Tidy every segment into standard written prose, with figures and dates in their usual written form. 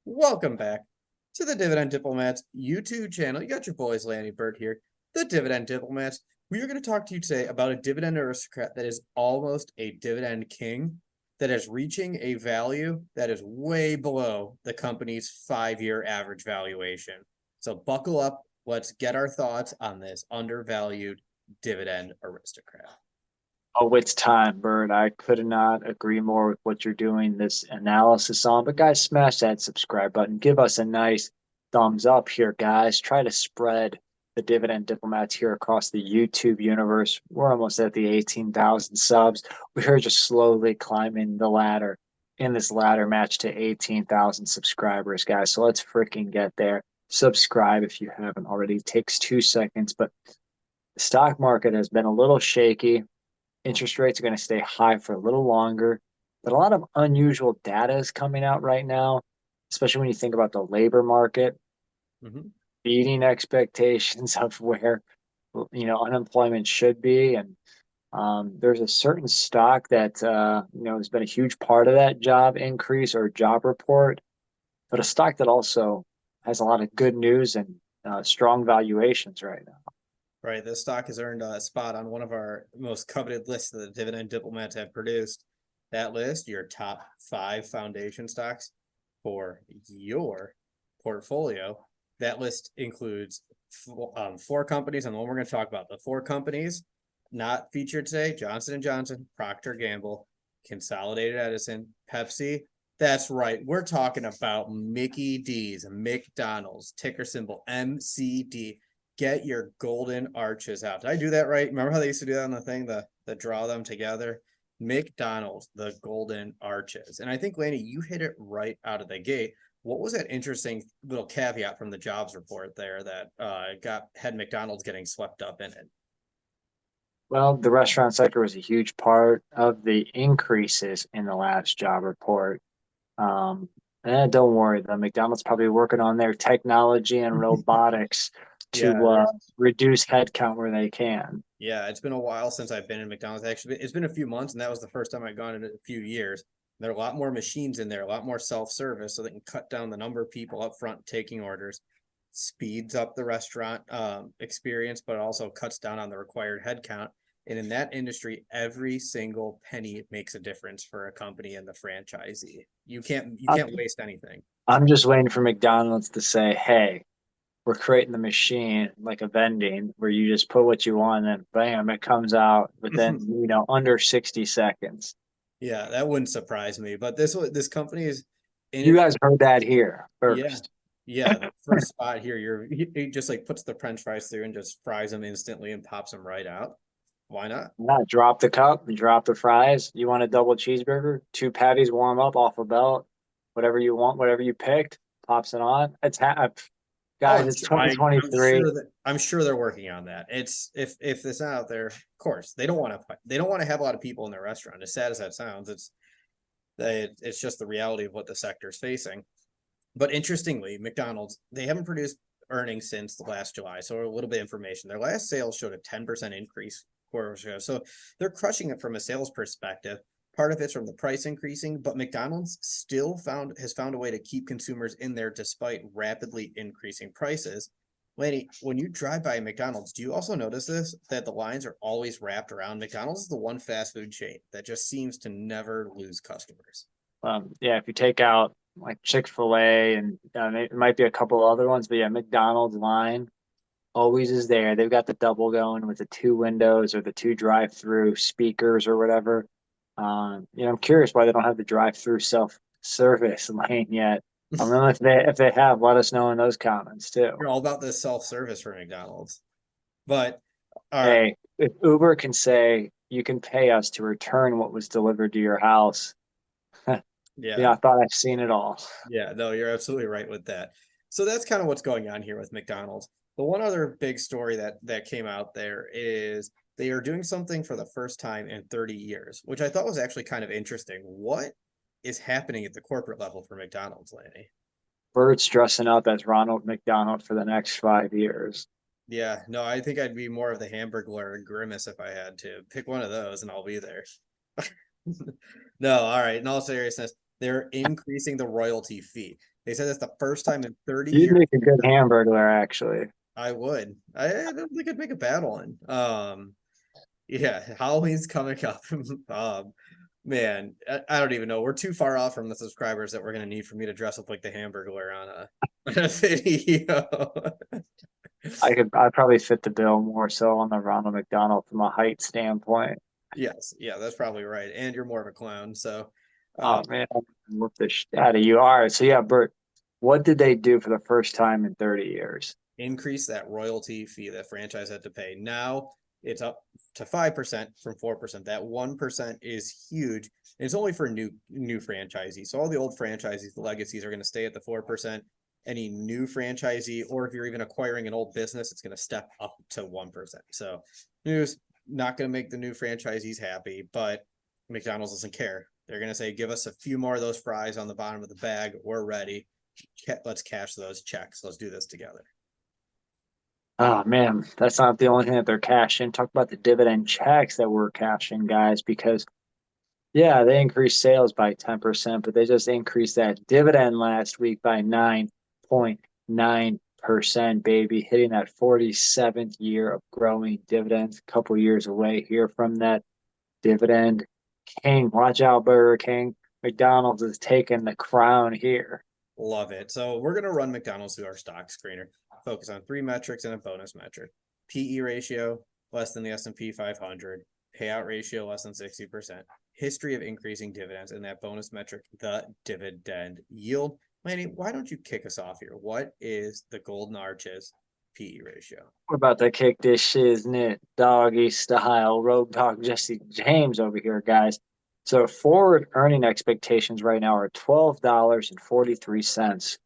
Welcome back to the Dividend Diplomats YouTube channel. You got your boys, Lanny Bird here, the Dividend Diplomats. We are going to talk to you today about a dividend aristocrat that is almost a dividend king, that is reaching a value that is way below the company's 5-year average valuation. So buckle up. Let's get our thoughts on this undervalued dividend aristocrat. Oh, it's time, Bird. I could not agree more with what you're doing this analysis on. But guys, smash that subscribe button. Give us a nice thumbs up here, guys. Try to spread the Dividend Diplomats here across the YouTube universe. We're almost at the 18,000 subs. We're just slowly climbing the ladder in this ladder match to 18,000 subscribers, guys. So let's freaking get there. Subscribe if you haven't already. It takes 2 seconds, but the stock market has been a little shaky. Interest rates are going to stay high for a little longer, but a lot of unusual data is coming out right now, especially when you think about the labor market beating expectations of where unemployment should be. And there's a certain stock that has been a huge part of that job increase or job report, but a stock that also has a lot of good news and strong valuations right now. Right, this stock has earned a spot on one of our most coveted lists that the Dividend Diplomats have produced. That list, your top 5 foundation stocks for your portfolio. That list includes 4 companies, and the one we're going to talk about, the 4 companies not featured today: Johnson & Johnson, Procter & Gamble, Consolidated Edison, Pepsi. That's right, we're talking about Mickey D's, McDonald's, ticker symbol MCD. Get your golden arches out. Did I do that right? Remember how they used to do that on the thing, the draw them together? McDonald's, the golden arches. And I think, Laney, you hit it right out of the gate. What was that interesting little caveat from the jobs report there that had McDonald's getting swept up in it? Well, the restaurant sector was a huge part of the increases in the last job report. Don't worry, the McDonald's probably working on their technology and robotics Yeah, to reduce headcount where they can. yeah, it's been a while since I've been in McDonald's. Actually, it's been a few months, and that was the first time I'd gone in a few years. There are a lot more machines in there, a lot more self-service, so they can cut down the number of people up front taking orders, speeds up the restaurant experience, but also cuts down on the required headcount. And in that industry, every single penny makes a difference for a company and the franchisee. You can't waste anything. I'm just waiting for McDonald's to say, "Hey, we're creating the machine like a vending where you just put what you want and bam, it comes out within under 60 seconds." Yeah, that wouldn't surprise me. But this company is in You it. guys heard that here Yeah. first. Yeah, the first spot here, he just like puts the French fries through and just fries them instantly and pops them right out. Why not? Yeah, drop the cup, drop the fries. You want a double cheeseburger? 2 patties warm up off a belt. Whatever you want, whatever you picked, pops it on. Oh, Guys, it's I'm 2023. sure that I'm sure they're working on that. It's if it's not out there, of course they don't want to have a lot of people in their restaurant. As sad as that sounds, it's just the reality of what the sector is facing. But interestingly, McDonald's, they haven't produced earnings since the last July. So a little bit of information. Their last sales showed a 10% increase quarters ago. So they're crushing it from a sales perspective. Part of it's from the price increasing, but McDonald's still has found a way to keep consumers in there despite rapidly increasing prices. Laney, when you drive by McDonald's, do you also notice this, that the lines are always wrapped around? McDonald's is the one fast food chain that just seems to never lose customers. Yeah, if you take out like Chick-fil-A and it might be a couple other ones, but yeah, McDonald's line always is there. They've got the double going with the 2 windows or the 2 drive-through speakers or whatever. I'm curious why they don't have the drive-through self-service lane yet. I don't know if they have, let us know in those comments too. You're all about this self-service for McDonald's. But all right, Hey, if Uber can say you can pay us to return what was delivered to your house, yeah, yeah, I thought I've seen it all. yeah, no, you're absolutely right with that. So that's kind of what's going on here with McDonald's. The one other big story that came out there is they are doing something for the first time in 30 years, which I thought was actually kind of interesting. What is happening at the corporate level for McDonald's, Lanny? Bert's dressing up as Ronald McDonald for the next 5 years. Yeah, no, I think I'd be more of the Hamburglar and Grimace if I had to pick one of those, and I'll be there. No, all right. In all seriousness, they're increasing the royalty fee. They said that's the first time in 30 You'd years. make a good hamburger, actually. I would. I don't think I'd make a bad one. Yeah, Halloween's coming up. Man, I don't even know. We're too far off from the subscribers that we're gonna need for me to dress up like the Hamburglar on a video. I'd probably fit the bill more so on the Ronald McDonald from a height standpoint. Yes, yeah, that's probably right. And you're more of a clown, so Oh man, what the shit out of you are. So yeah, Bert, what did they do for the first time in 30 years? increase that royalty fee that franchise had to pay. Now it's up to 5% from 4%. That 1% is huge. It's only for new franchisees. So all the old franchisees, the legacies are going to stay at the 4%. Any new franchisee, or if you're even acquiring an old business, it's going to step up to 1%. So news, not going to make the new franchisees happy, but McDonald's doesn't care. They're going to say, give us a few more of those fries on the bottom of the bag. We're ready. Let's cash those checks. Let's do this together. Oh man, that's not the only thing that they're cashing. Talk about the dividend checks that we're cashing, guys, because yeah, they increased sales by 10%, but they just increased that dividend last week by 9.9%, baby, hitting that 47th year of growing dividends, a couple years away here from that dividend king. Watch out, Burger King. McDonald's is taking the crown here. Love it. So we're going to run McDonald's through our stock screener. Focus on 3 metrics and a bonus metric. PE ratio, less than the S&P 500. Payout ratio, less than 60%. History of increasing dividends, and that bonus metric, the dividend yield. Lanny, why don't you kick us off here? What is the Golden Arches PE ratio? We're about to kick this shiznit doggy style. Road dog Jesse James over here, guys. So forward earning expectations right now are $12.43.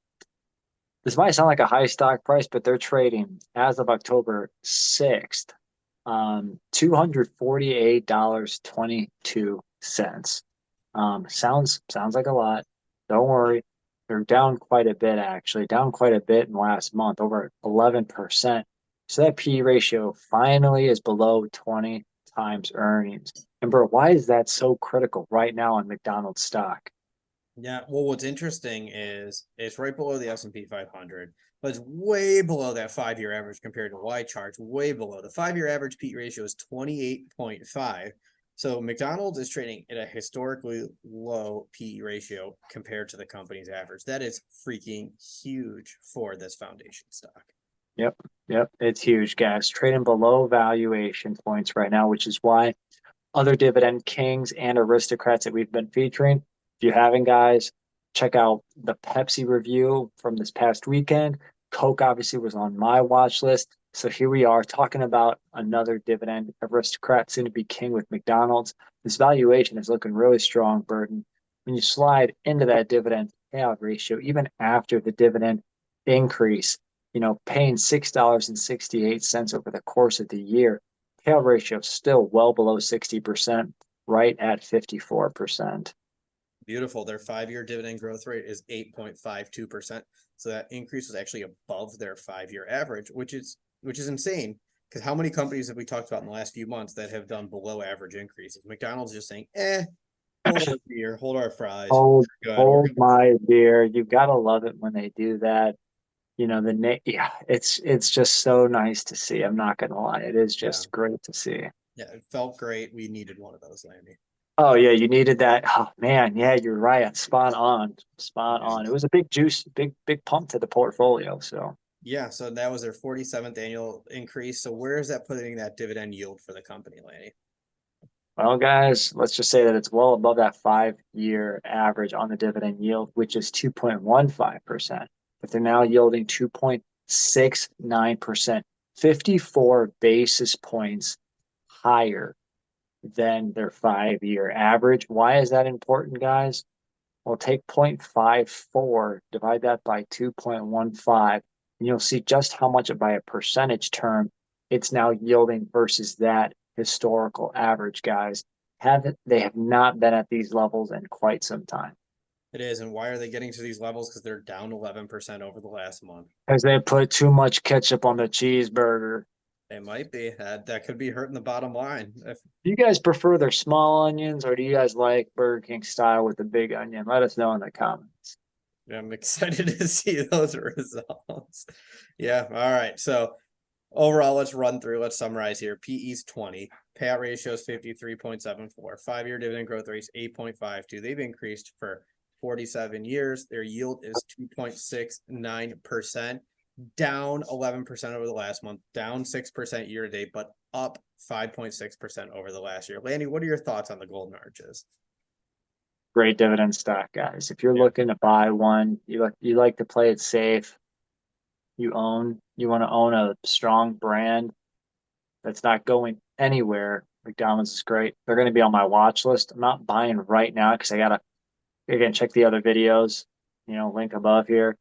This might sound like a high stock price, but they're trading as of October 6th, $248.22. Sounds like a lot. Don't worry. They're down quite a bit, actually, down quite a bit in the last month, over 11%. So that P ratio finally is below 20 times earnings. And bro, why is that so critical right now on McDonald's stock? Yeah, well, what's interesting is it's right below the S&P 500, but it's way below that 5-year average compared to Y charts, way below. The 5-year average P ratio is 28.5. So McDonald's is trading at a historically low PE ratio compared to the company's average. That is freaking huge for this foundation stock. Yep, it's huge, guys. Trading below valuation points right now, which is why other dividend kings and aristocrats that we've been featuring, if you haven't, guys, check out the Pepsi review from this past weekend. Coke obviously was on my watch list. So here we are talking about another dividend aristocrat, soon to be king with McDonald's. This valuation is looking really strong, Burton. When you slide into that dividend payout ratio, even after the dividend increase, paying $6.68 over the course of the year, payout ratio is still well below 60%, right at 54%. Beautiful. Their 5-year dividend growth rate is 8.52%. So that increase was actually above their 5-year average, which is insane. Because how many companies have we talked about in the last few months that have done below average increases? McDonald's just saying, hold our beer, hold our fries. Hold my beer. You gotta love it when they do that. It's just so nice to see. I'm not gonna lie, it is just great to see. Yeah, it felt great. We needed one of those, Landy. Oh yeah, you needed that. Oh man, yeah, you're right. Spot on. Spot on. It was a big juice, big pump to the portfolio. So yeah, so that was their 47th annual increase. So where is that putting that dividend yield for the company, Lanny? well, guys, let's just say that it's well above that 5-year average on the dividend yield, which is 2.15%. But they're now yielding 2.69%, 54 basis points higher than their 5-year average. Why is that important, guys? Well, take 0.54, divide that by 2.15, and you'll see just how much by a percentage term it's now yielding versus that historical average, guys. They have not been at these levels in quite some time. It is. And why are they getting to these levels? Because they're down 11% over the last month. Because they put too much ketchup on the cheeseburger. It might be. That could be hurting the bottom line. Do you guys prefer their small onions, or do you guys like Burger King style with the big onion? Let us know in the comments. I'm excited to see those results. Yeah, all right. So overall, let's run through, let's summarize here. PE's 20, payout ratio is 53.74, 5-year dividend growth rate is 8.52. They've increased for 47 years. Their yield is 2.69%, down 11% over the last month, down 6% year to date, but up 5.6% over the last year. Lanny, what are your thoughts on the golden arches? Great dividend stock, guys. If you're Yeah. looking to buy one, you like to play it safe. You want to own a strong brand that's not going anywhere. McDonald's is great. They're going to be on my watch list. I'm not buying right now because I gotta again check the other videos. Link above here.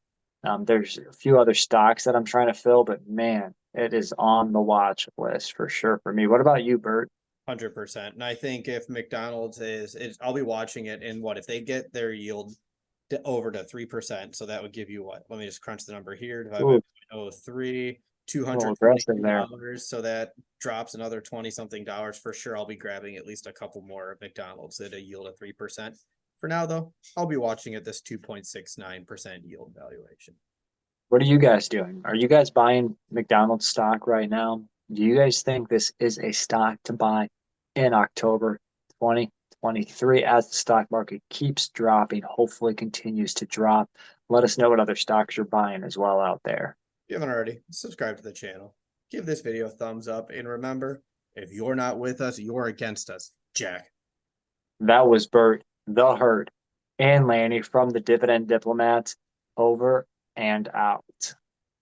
There's a few other stocks that I'm trying to fill, but man, it is on the watch list for sure for me. What about you, Bert? 100%. And I think if McDonald's I'll be watching it. And what if they get their yield over to 3%? So that would give you what? Let me just crunch the number here. Divide by Ooh, 0.03, a little aggressive there. $220. So that drops another 20 something dollars for sure. I'll be grabbing at least a couple more of McDonald's at a yield of 3%. For now, though, I'll be watching at this 2.69% yield valuation. What are you guys doing? Are you guys buying McDonald's stock right now? Do you guys think this is a stock to buy in October 2023 as the stock market keeps dropping, hopefully continues to drop? Let us know what other stocks you're buying as well out there. If you haven't already, subscribe to the channel. Give this video a thumbs up. And remember, if you're not with us, you're against us, Jack. That was Bert, the Herd, and Lanny from the Dividend Diplomats. Over and out.